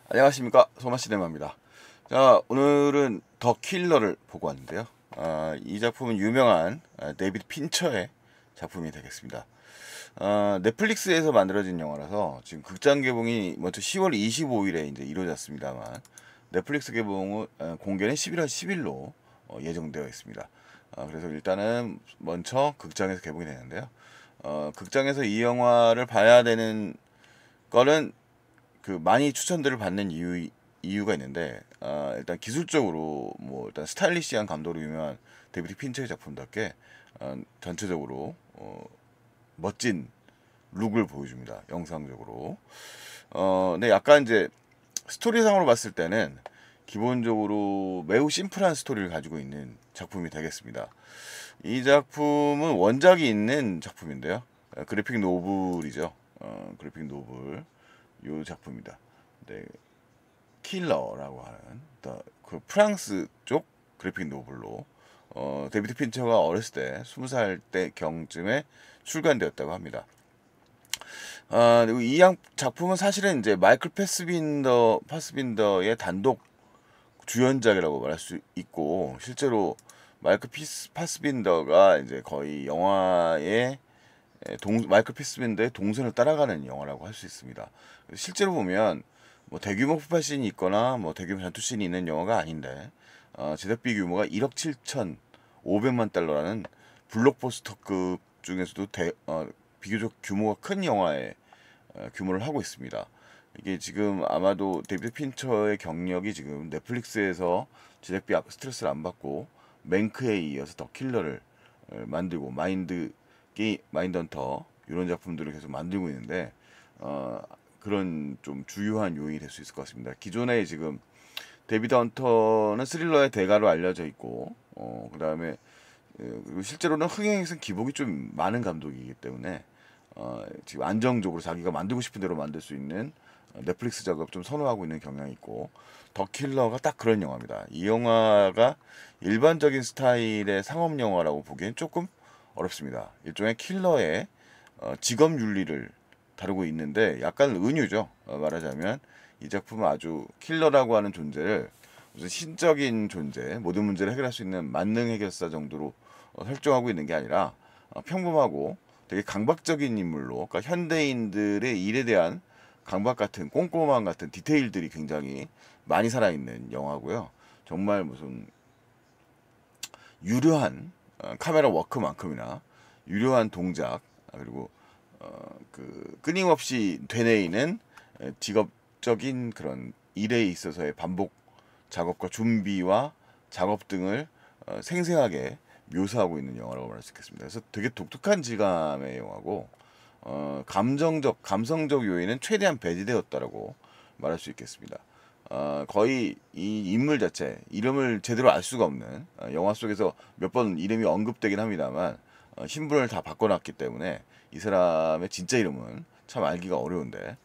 안녕하십니까, 소마시네마입니다. 자, 오늘은 더 킬러를 보고 왔는데요. 이 작품은 유명한 데이비드 핀처의 작품이 되겠습니다. 넷플릭스에서 만들어진 영화라서 지금 극장 개봉이 먼저 10월 25일에 이제 이루어졌습니다만, 넷플릭스 개봉은 공개는 11월 10일로 예정되어 있습니다. 그래서 일단은 먼저 극장에서 개봉이 되는데요. 극장에서 이 영화를 봐야 되는 거는 많이 추천들을 받는 이유가 있는데, 일단 기술적으로 뭐 일단 스타일리시한 감독으로 유명한 데이비드 핀처의 작품답게 전체적으로 멋진 룩을 보여줍니다. 영상적으로. 근데 약간 이제 스토리상으로 봤을 때는 기본적으로 매우 심플한 스토리를 가지고 있는 작품이 되겠습니다. 이 작품은 원작이 있는 작품인데요. 그래픽 노블이죠. 그래픽 노블 요 작품입니다. 네, 킬러라고 하는 그 프랑스 쪽 그래픽 노블로 데이비드 핀처가 어렸을 때 20살 때 경쯤에 출간되었다고 합니다. 그리고 이 작품은 사실은 이제 마이클 파스빈더의 단독 주연작이라고 말할 수 있고, 실제로 파스빈더가 이제 거의 영화의 마이클 파스빈더의 동선을 따라가는 영화라고 할 수 있습니다. 실제로 보면 뭐 대규모 폭발씬이 있거나 뭐 대규모 전투씬이 있는 영화가 아닌데, 제작비 규모가 1억 7천 5백만 달러라는 블록버스터급 중에서도 비교적 규모가 큰 영화의 규모를 하고 있습니다. 이게 지금 아마도 데이비드 핀처의 경력이 지금 넷플릭스에서 제작비 스트레스를 안 받고 맨크에 이어서 더 킬러를 만들고 마인드 헌터 이런 작품들을 계속 만들고 있는데, 그런 좀 주요한 요인이 될 수 있을 것 같습니다. 기존에 지금 데이비드 헌터는 스릴러의 대가로 알려져 있고, 그 다음에 그리고 실제로는 흥행에서는 기복이 좀 많은 감독이기 때문에 지금 안정적으로 자기가 만들고 싶은 대로 만들 수 있는 넷플릭스 작업 좀 선호하고 있는 경향이 있고, 더 킬러가 딱 그런 영화입니다. 이 영화가 일반적인 스타일의 상업 영화라고 보기엔 조금 어렵습니다. 일종의 킬러의 직업 윤리를 다루고 있는데 약간 은유죠. 말하자면 이 작품은 아주 킬러라고 하는 존재를 무슨 신적인 존재, 모든 문제를 해결할 수 있는 만능 해결사 정도로 설정하고 있는 게 아니라 평범하고 되게 강박적인 인물로, 그러니까 현대인들의 일에 대한 강박 같은 꼼꼼함 같은 디테일들이 굉장히 많이 살아있는 영화고요. 정말 무슨 유려한 카메라 워크만큼이나 유려한 동작, 그리고 끊임없이 되뇌이는 직업적인 그런 일에 있어서의 반복 작업과 준비와 작업 등을 생생하게 묘사하고 있는 영화라고 말할 수 있겠습니다. 그래서 되게 독특한 질감의 영화고, 감성적 요인은 최대한 배제되었다라고 말할 수 있겠습니다. 거의 이 인물 자체 이름을 제대로 알 수가 없는, 영화 속에서 몇 번 이름이 언급되긴 합니다만 신분을 다 바꿔놨기 때문에 이 사람의 진짜 이름은 참 알기가 어려운데,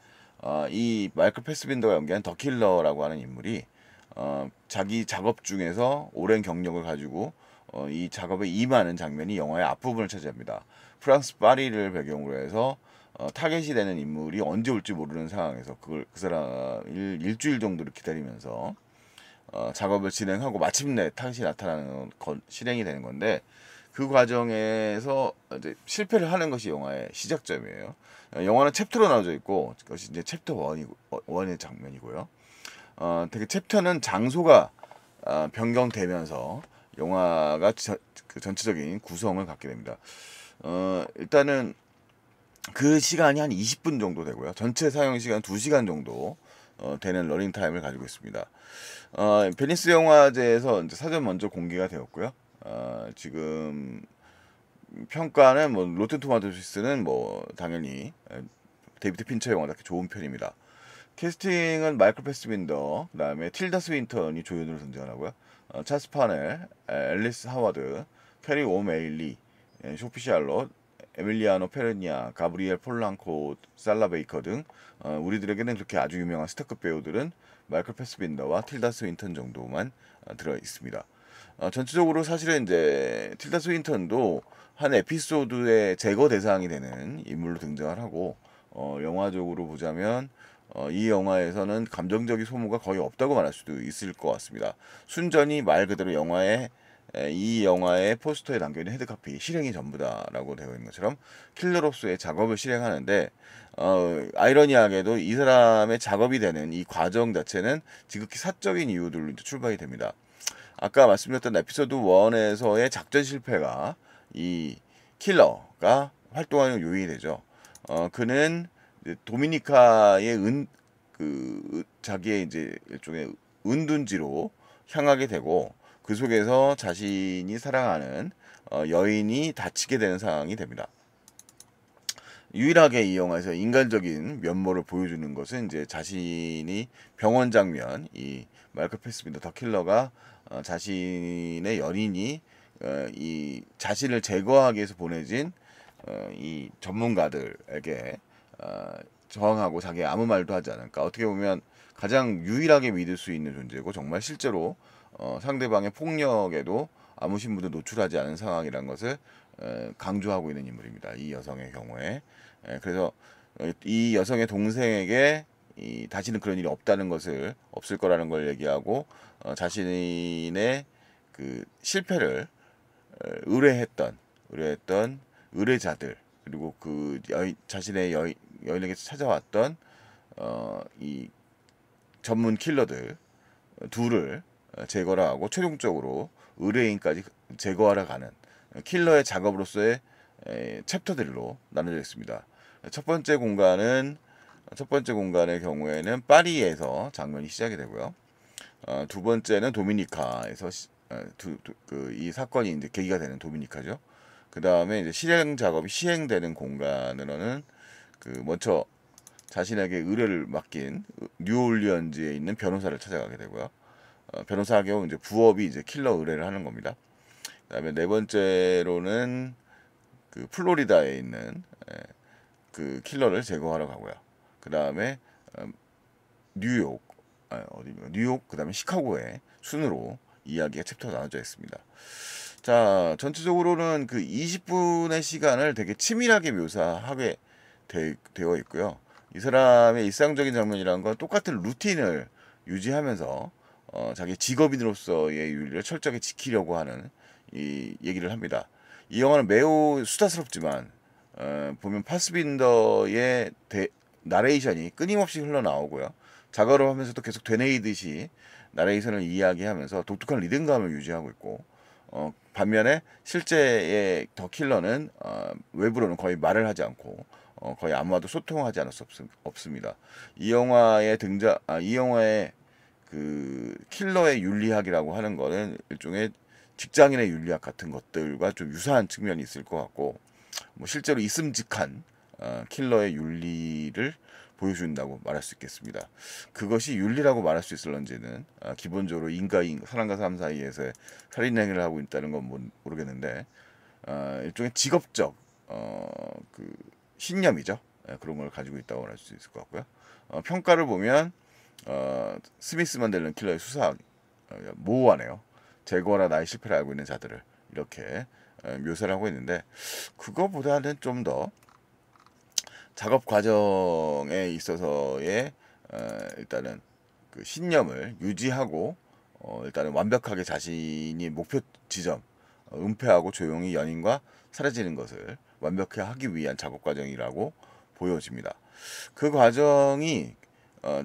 이 마이클 패스빈더가 연기한 더 킬러라고 하는 인물이 자기 작업 중에서 오랜 경력을 가지고 이 작업에 임하는 장면이 영화의 앞부분을 차지합니다. 프랑스 파리를 배경으로 해서 타겟이 되는 인물이 언제 올지 모르는 상황에서 그 사람을 일주일 정도를 기다리면서 작업을 진행하고 마침내 타겟이 나타나는 실행이 되는 건데, 그 과정에서 이제 실패를 하는 것이 영화의 시작점이에요. 영화는 챕터로 나눠져 있고, 그것이 이제 챕터 1의 장면이고요. 되게 챕터는 장소가 변경되면서 영화가 전체적인 구성을 갖게 됩니다. 일단은 그 시간이 한 20분 정도 되고요. 전체 사용 시간 2시간 정도 되는 러닝 타임을 가지고 있습니다. 베니스 영화제에서 이제 사전 먼저 공개가 되었고요. 지금 평가는 뭐 로튼 토마토시스는 뭐 당연히 데이비드 핀처 영화답게 좋은 편입니다. 캐스팅은 마이클 패스빈더, 그다음에 틸다 스윈턴이 조연으로 등장하고요. 찰스 파넬, 앨리스 하워드, 캐리 오메일리, 소피 샬롯, 에밀리아노 페르니아, 가브리엘 폴랑코, 살라 베이커 등 우리들에게는 그렇게 아주 유명한 스타급 배우들은 마이클 패스빈더와 틸다 스윈턴 정도만 들어 있습니다. 전체적으로 사실은 이제 틸다 스윈턴도 한 에피소드의 제거 대상이 되는 인물로 등장을 하고, 영화적으로 보자면 이 영화에서는 감정적인 소모가 거의 없다고 말할 수도 있을 것 같습니다. 순전히 말 그대로 이 영화의 포스터에 담겨있는 헤드카피 실행이 전부다라고 되어 있는 것처럼 킬러로서의 작업을 실행하는데 아이러니하게도 이 사람의 작업이 되는 이 과정 자체는 지극히 사적인 이유들로 출발이 됩니다. 아까 말씀드렸던 에피소드 1에서의 작전 실패가 이 킬러가 활동하는 요인이 되죠. 그는 이제 도미니카의 자기의 이제 일종의 은둔지로 향하게 되고 그 속에서 자신이 사랑하는 여인이 다치게 되는 상황이 됩니다. 유일하게 이 영화에서 인간적인 면모를 보여주는 것은 이제 자신이 병원 장면, 이 마이클 패스빈더 더 킬러가 자신의 연인이 이 자신을 제거하기 위해서 보내진 이 전문가들에게 저항하고 자기 아무 말도 하지 않을까. 어떻게 보면 가장 유일하게 믿을 수 있는 존재고 정말 실제로 상대방의 폭력에도 아무 신분도 노출하지 않은 상황이라는 것을 강조하고 있는 인물입니다. 이 여성의 경우에. 그래서 이 여성의 동생에게 다시는 그런 일이 없을 거라는 걸 얘기하고 자신의 그 실패를 의뢰했던 의뢰자들 그리고 자신의 여인에게 찾아왔던 이 전문 킬러들 둘을 제거를 하고 최종적으로 의뢰인까지 제거하러 가는 킬러의 작업으로서의 챕터들로 나눠져 있습니다. 첫 번째 공간의 경우에는 파리에서 장면이 시작이 되고요. 두 번째는 도미니카에서 이 사건이 이제 계기가 되는 도미니카죠. 그 다음에 이제 실행 작업이 시행되는 공간으로는 먼저 자신에게 의뢰를 맡긴 뉴올리언즈에 있는 변호사를 찾아가게 되고요. 변호사의 경우 이제 부업이 이제 킬러 의뢰를 하는 겁니다. 그다음에 네 번째로는 그 플로리다에 있는 그 킬러를 제거하러 가고요. 그다음에 뉴욕 그다음에 시카고의 순으로 이야기가 챕터가 나눠져 있습니다. 자, 전체적으로는 그 20분의 시간을 되게 치밀하게 묘사하게 되어 있고요. 이 사람의 일상적인 장면이라는 건 똑같은 루틴을 유지하면서 자기 직업인으로서의 윤리를 철저하게 지키려고 하는 이 얘기를 합니다. 이 영화는 매우 수다스럽지만 보면 파스빈더의 나레이션이 끊임없이 흘러나오고요. 작업을 하면서도 계속 되뇌이듯이 나레이션을 이야기하면서 독특한 리듬감을 유지하고 있고 반면에 실제의 더 킬러는 외부로는 거의 말을 하지 않고 거의 아무와도 소통하지 않을 수 없습니다. 이 영화의 그 킬러의 윤리학이라고 하는 거는 일종의 직장인의 윤리학 같은 것들과 좀 유사한 측면이 있을 것 같고 뭐 실제로 있음직한 킬러의 윤리를 보여준다고 말할 수 있겠습니다. 그것이 윤리라고 말할 수 있을런지는 기본적으로 사람과 사람 사이에서 살인 행위를 하고 있다는 건 모르겠는데 일종의 직업적 그 신념이죠. 그런 걸 가지고 있다고 할 수 있을 것 같고요. 평가를 보면 스미스 만델런 킬러의 수사 모호하네요. 제거하라 나의 실패를 알고 있는 자들을 이렇게 묘사를 하고 있는데 그거보다는 좀 더 작업 과정에 있어서의 일단은 그 신념을 유지하고 일단은 완벽하게 자신이 목표 지점 은폐하고 조용히 연인과 사라지는 것을 완벽히 하기 위한 작업 과정이라고 보여집니다. 그 과정이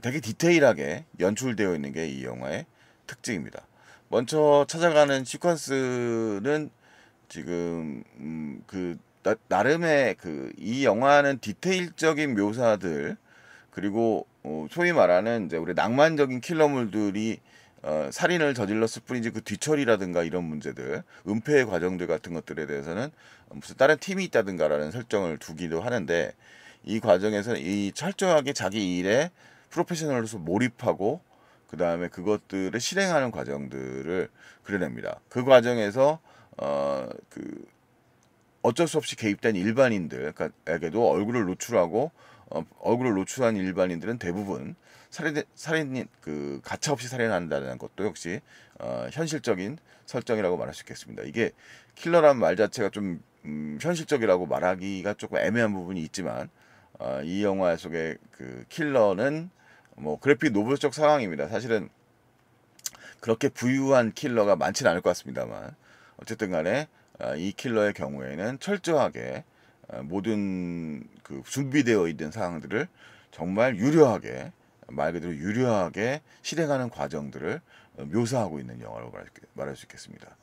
되게 디테일하게 연출되어 있는 게 이 영화의 특징입니다. 먼저 찾아가는 시퀀스는 지금 나름의 이 영화는 디테일적인 묘사들 그리고 소위 말하는 이제 우리 낭만적인 킬러물들이 살인을 저질렀을 뿐이지 그 뒤처리라든가 이런 문제들 은폐의 과정들 같은 것들에 대해서는 무슨 다른 팀이 있다든가라는 설정을 두기도 하는데 이 과정에서 이 철저하게 자기 일에 프로페셔널로서 몰입하고 그 다음에 그것들을 실행하는 과정들을 그려냅니다. 그 과정에서 어쩔 수 없이 개입된 일반인들에게도 얼굴을 노출하고 얼굴을 노출한 일반인들은 대부분 살인 가차없이 살인한다는 것도 역시 현실적인 설정이라고 말할 수 있겠습니다. 이게 킬러라는 말 자체가 좀 현실적이라고 말하기가 조금 애매한 부분이 있지만 이 영화 속의 그 킬러는 뭐 그래픽 노블적 상황입니다. 사실은 그렇게 부유한 킬러가 많지는 않을 것 같습니다만 어쨌든 간에 이 킬러의 경우에는 철저하게 모든 그 준비되어 있는 사항들을 정말 유려하게, 말 그대로 유려하게 실행하는 과정들을 묘사하고 있는 영화로 말할 수 있겠습니다.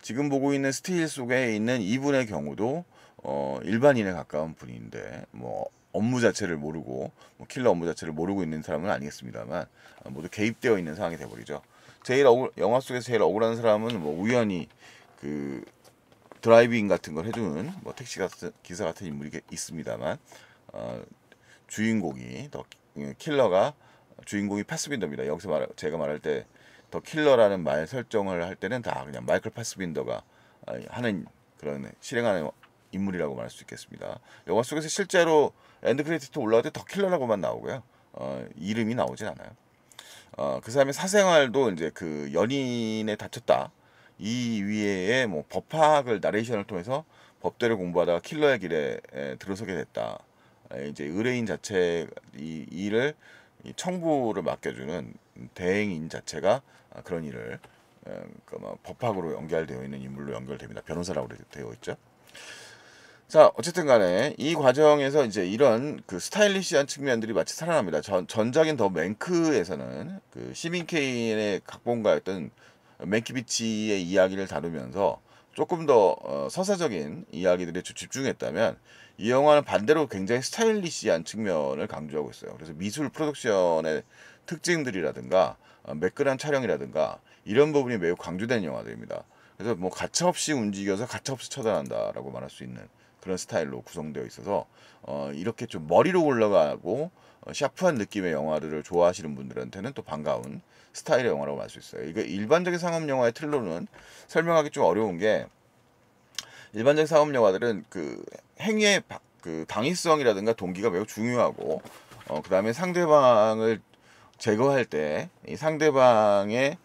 지금 보고 있는 스틸 속에 있는 이분의 경우도 일반인에 가까운 분인데 뭐 업무 자체를 모르고 뭐 킬러 업무 자체를 모르고 있는 사람은 아니겠습니다만 모두 개입되어 있는 상황이 돼버리죠. 영화 속에서 제일 억울한 사람은 뭐 우연히 그 드라이빙 같은 걸 해주는 뭐 택시 같은 기사 같은 인물이 있습니다만 주인공이 더 킬러가 주인공이 파스빈더입니다. 여기서 제가 말할 때 더 킬러라는 말 설정을 할 때는 다 그냥 마이클 파스빈더가 하는 그런 실행하는 인물이라고 말할 수 있겠습니다. 영화 속에서 실제로 엔드 크레디트 올라올 때 더 킬러라고만 나오고요. 이름이 나오진 않아요. 그 사람의 사생활도 이제 그 연인에 다쳤다. 이 위에 뭐 법학을 나레이션을 통해서 법대를 공부하다가 킬러의 길에 들어서게 됐다. 이제 의뢰인 자체 이 일을 이 청부를 맡겨주는 대행인 자체가 그런 일을 그뭐 법학으로 연결되어 있는 인물로 연결됩니다. 변호사라고 되어 있죠. 자, 어쨌든 간에 이 과정에서 이제 이런 그 스타일리시한 측면들이 마치 살아납니다. 전작인 더 맨크에서는 그 시민 케인의 각본가였던 맨키비치의 이야기를 다루면서 조금 더 서사적인 이야기들에 집중했다면 이 영화는 반대로 굉장히 스타일리시한 측면을 강조하고 있어요. 그래서 미술 프로덕션의 특징들이라든가 매끈한 촬영이라든가 이런 부분이 매우 강조된 영화들입니다. 그래서 뭐 가차없이 움직여서 가차없이 처단한다라고 말할 수 있는 그런 스타일로 구성되어 있어서 이렇게 좀 머리로 올라가고 샤프한 느낌의 영화들을 좋아하시는 분들한테는 또 반가운 스타일의 영화라고 말 수 있어요. 이거 일반적인 상업 영화의 틀로는 설명하기 좀 어려운 게 일반적인 상업 영화들은 그 행위의 그 당위성이라든가 동기가 매우 중요하고 그다음에 상대방을 제거할 때 이 상대방의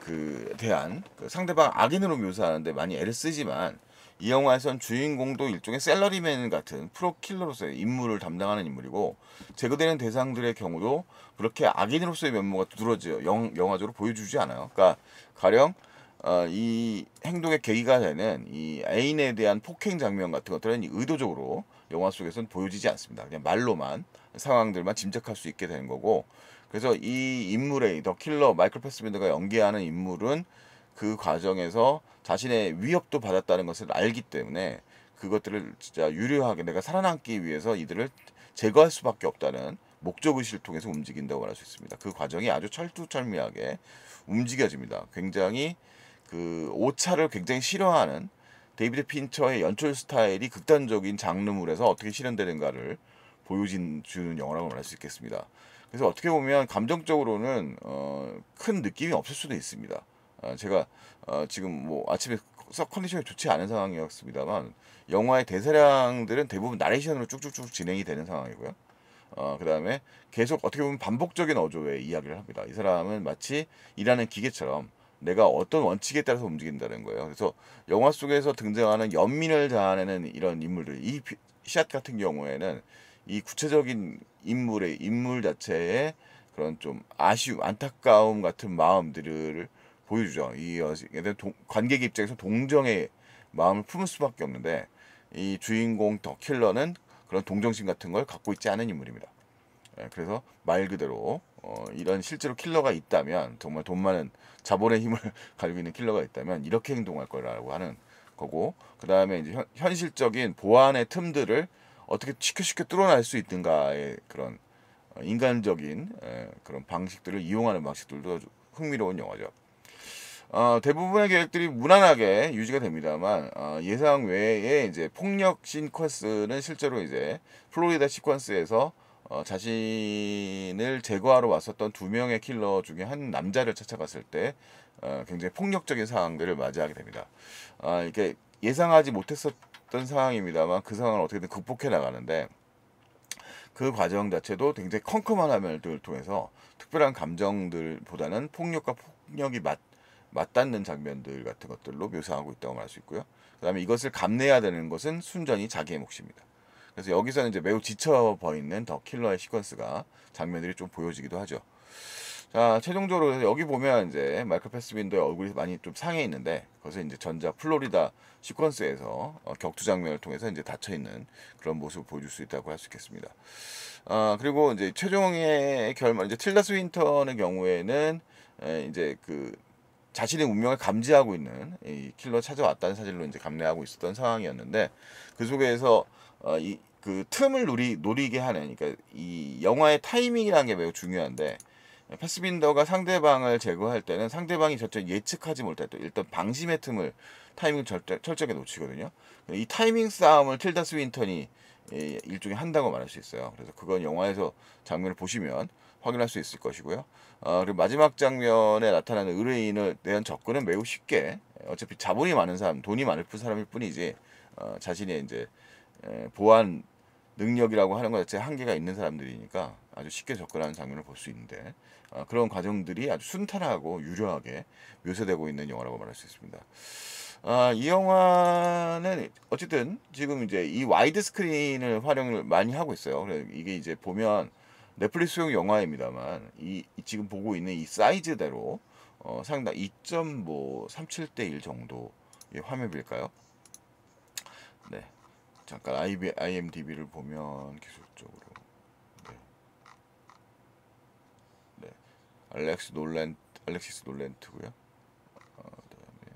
그 대한 그 상대방 악인으로 묘사하는데 많이 애를 쓰지만 이 영화에선 주인공도 일종의 셀러리맨 같은 프로킬러로서의 임무를 담당하는 인물이고 제거되는 대상들의 경우도 그렇게 악인으로서의 면모가 두드러져 영화적으로 보여주지 않아요. 그러니까 가령 이 행동의 계기가 되는 이 애인에 대한 폭행 장면 같은 것들은 의도적으로 영화 속에서는 보여지지 않습니다. 그냥 말로만 상황들만 짐작할 수 있게 되는 거고 그래서 이 인물의 더 킬러 마이클 패스빈더가 연기하는 인물은 그 과정에서 자신의 위협도 받았다는 것을 알기 때문에 그것들을 진짜 유려하게 내가 살아남기 위해서 이들을 제거할 수밖에 없다는 목적의식을 통해서 움직인다고 말할 수 있습니다. 그 과정이 아주 철두철미하게 움직여집니다. 굉장히 그 오차를 굉장히 싫어하는 데이비드 핀처의 연출 스타일이 극단적인 장르물에서 어떻게 실현되는가를 보여주는 영화라고 말할 수 있겠습니다. 그래서 어떻게 보면 감정적으로는 큰 느낌이 없을 수도 있습니다. 제가 지금 뭐 아침에 썩 컨디션이 좋지 않은 상황이었습니다만 영화의 대사량들은 대부분 나레이션으로 쭉쭉쭉 진행이 되는 상황이고요. 그 다음에 계속 어떻게 보면 반복적인 어조의 이야기를 합니다. 이 사람은 마치 일하는 기계처럼 내가 어떤 원칙에 따라서 움직인다는 거예요. 그래서 영화 속에서 등장하는 연민을 자아내는 이런 인물들, 이 샷 같은 경우에는 이 구체적인 인물 자체의 그런 좀 아쉬움, 안타까움 같은 마음들을 보여주죠. 관객 입장에서 동정의 마음을 품을 수밖에 없는데 이 주인공 더 킬러는 그런 동정심 같은 걸 갖고 있지 않은 인물입니다. 그래서 말 그대로 이런 실제로 킬러가 있다면 정말 돈 많은 자본의 힘을 가지고 있는 킬러가 있다면 이렇게 행동할 거라고 하는 거고 그 다음에 이제 현실적인 보안의 틈들을 어떻게 쉽게 뚫어낼 수 있는가의 그런 인간적인 그런 방식들을 이용하는 방식들도 아주 흥미로운 영화죠. 대부분의 계획들이 무난하게 유지가 됩니다만 예상 외에 이제 폭력 시퀀스는 실제로 이제 플로리다 시퀀스에서 자신을 제거하러 왔었던 두 명의 킬러 중에 한 남자를 찾아갔을 때 굉장히 폭력적인 상황들을 맞이하게 됩니다. 이게 예상하지 못했었던 상황입니다.만 그 상황을 어떻게든 극복해 나가는데 그 과정 자체도 굉장히 컴컴한 화면을 통해서 특별한 감정들보다는 폭력과 폭력이 맞닿는 장면들 같은 것들로 묘사하고 있다고 말할 수 있고요. 그 다음에 이것을 감내해야 되는 것은 순전히 자기의 몫입니다. 그래서 여기서는 이제 매우 지쳐 보이는 더 킬러의 시퀀스가 장면들이 좀 보여지기도 하죠. 자, 최종적으로 여기 보면 이제 마이클 패스빈더의 얼굴이 많이 좀 상해 있는데, 거기서 이제 전자 플로리다 시퀀스에서 격투 장면을 통해서 이제 닫혀 있는 그런 모습을 보여줄 수 있다고 할 수 있겠습니다. 그리고 이제 최종의 결말, 이제 틸다 스윈턴의 경우에는 이제 그 자신의 운명을 감지하고 있는 이 킬러 찾아왔다는 사실로 이제 감내하고 있었던 상황이었는데, 그 속에서 이 그 틈을 노리게 하는, 그러니까 이 영화의 타이밍이라는 게 매우 중요한데, 패스빈더가 상대방을 제거할 때는 상대방이 절대 예측하지 못할 때 일단 방심의 틈을 타이밍을 철저하게 놓치거든요. 이 타이밍 싸움을 틸다 스윈턴이 일종의 한다고 말할 수 있어요. 그래서 그건 영화에서 장면을 보시면 확인할 수 있을 것이고요. 그리고 마지막 장면에 나타나는 의뢰인을 대한 접근은 매우 쉽게, 어차피 자본이 많은 사람, 돈이 많을 사람일 뿐이지 자신의 이제 보안 능력이라고 하는 것 자체에 한계가 있는 사람들이니까 아주 쉽게 접근하는 장면을 볼 수 있는데, 그런 과정들이 아주 순탄하고 유려하게 묘사되고 있는 영화라고 말할 수 있습니다. 이 영화는 어쨌든 지금 이제 이 와이드 스크린을 활용을 많이 하고 있어요. 그래서 이게 이제 보면 넷플릭스용 영화입니다만 이 지금 보고 있는 이 사이즈대로 상당 2.37대 1 정도의 화면일까요? 네. 잠깐 IMDb를 보면 기술적으로 네. 알렉시스 놀랜트고요. 그다음에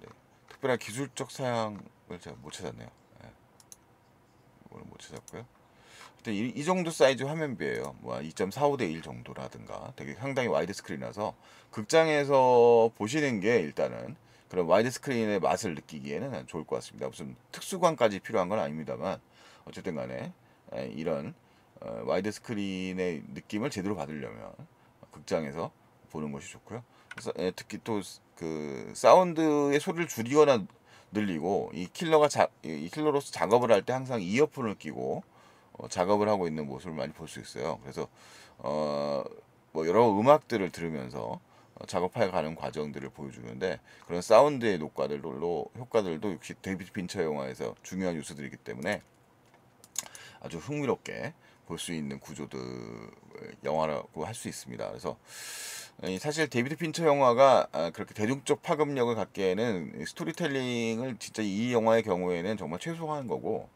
네. 특별한 기술적 사양을 제가 못 찾았네요. 네. 이거는 못 찾았고요. 하여튼 이 정도 사이즈 화면비예요. 뭐 2.45대 1 정도라든가 되게 상당히 와이드 스크린이라서 극장에서 보시는 게 일단은 그런 와이드 스크린의 맛을 느끼기에는 좋을 것 같습니다. 무슨 특수관까지 필요한 건 아닙니다만 어쨌든 간에 이런 와이드 스크린의 느낌을 제대로 받으려면 극장에서 보는 것이 좋고요. 그래서 특히 또 그 사운드의 소리를 줄이거나 늘리고 이 킬러로서 작업을 할 때 항상 이어폰을 끼고 작업을 하고 있는 모습을 많이 볼 수 있어요. 그래서 뭐 여러 음악들을 들으면서 작업해 가는 과정들을 보여주는데, 그런 사운드의 효과들도 역시 데이비드 핀처 영화에서 중요한 요소들이기 때문에 아주 흥미롭게 볼 수 있는 구조들 영화라고 할 수 있습니다. 그래서 사실 데이비드 핀처 영화가 그렇게 대중적 파급력을 갖기에는 스토리텔링을 진짜 이 영화의 경우에는 정말 최소화한 거고,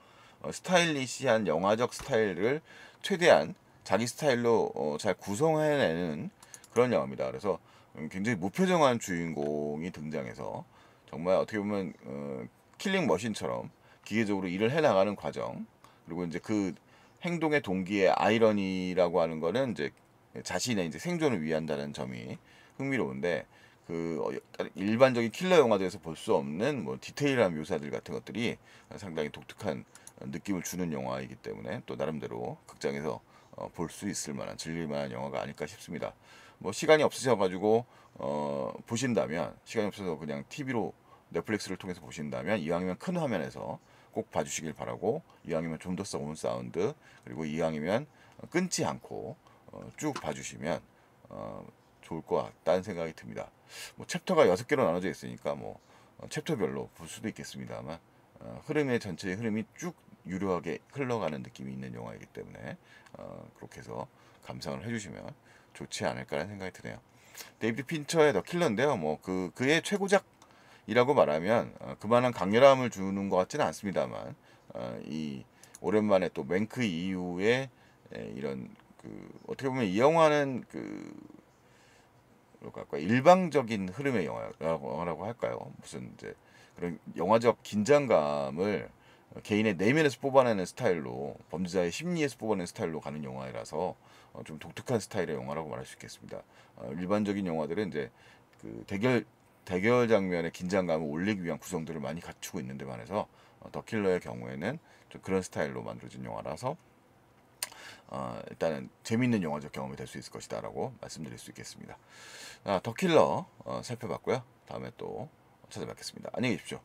스타일리시한 영화적 스타일을 최대한 자기 스타일로 잘 구성해내는 그런 영화입니다. 그래서 굉장히 무표정한 주인공이 등장해서 정말 어떻게 보면 킬링 머신처럼 기계적으로 일을 해나가는 과정, 그리고 이제 그 행동의 동기의 아이러니라고 하는 거는 이제 자신의 이제 생존을 위한다는 점이 흥미로운데, 일반적인 킬러 영화들에서 볼 수 없는 뭐 디테일한 묘사들 같은 것들이 상당히 독특한 느낌을 주는 영화이기 때문에 또 나름대로 극장에서 볼 수 있을 만한, 즐길 만한 영화가 아닐까 싶습니다. 뭐 시간이 없으셔가지고 보신다면, 시간이 없어서 그냥 TV로 넷플릭스를 통해서 보신다면 이왕이면 큰 화면에서 꼭 봐주시길 바라고, 이왕이면 좀 더 좋은 사운드, 그리고 이왕이면 끊지 않고 쭉 봐주시면 좋을 것 같다는 생각이 듭니다. 뭐 챕터가 6개로 나눠져 있으니까 뭐 챕터별로 볼 수도 있겠습니다만 전체의 흐름이 쭉 유려하게 흘러가는 느낌이 있는 영화이기 때문에 그렇게 해서 감상을 해주시면 좋지 않을까라는 생각이 드네요. 데이비드 핀처의 더 킬러인데요. 뭐 그의 최고작이라고 말하면 그만한 강렬함을 주는 것 같지는 않습니다만, 이 오랜만에 또 맹크 이후에 이런 어떻게 보면 이 영화는 뭐랄까 일방적인 흐름의 영화라고 할까요? 무슨 이제 그런 영화적 긴장감을 개인의 내면에서 뽑아내는 스타일로, 범죄자의 심리에서 뽑아내는 스타일로 가는 영화라서 좀 독특한 스타일의 영화라고 말할 수 있겠습니다. 일반적인 영화들은 이제 대결 장면의 긴장감을 올리기 위한 구성들을 많이 갖추고 있는데 반해서 더 킬러의 경우에는 좀 그런 스타일로 만들어진 영화라서 일단은 재미있는 영화적 경험이 될 수 있을 것이다라고 말씀드릴 수 있겠습니다. 더 킬러 살펴봤고요. 다음에 또 찾아뵙겠습니다. 안녕히 계십시오.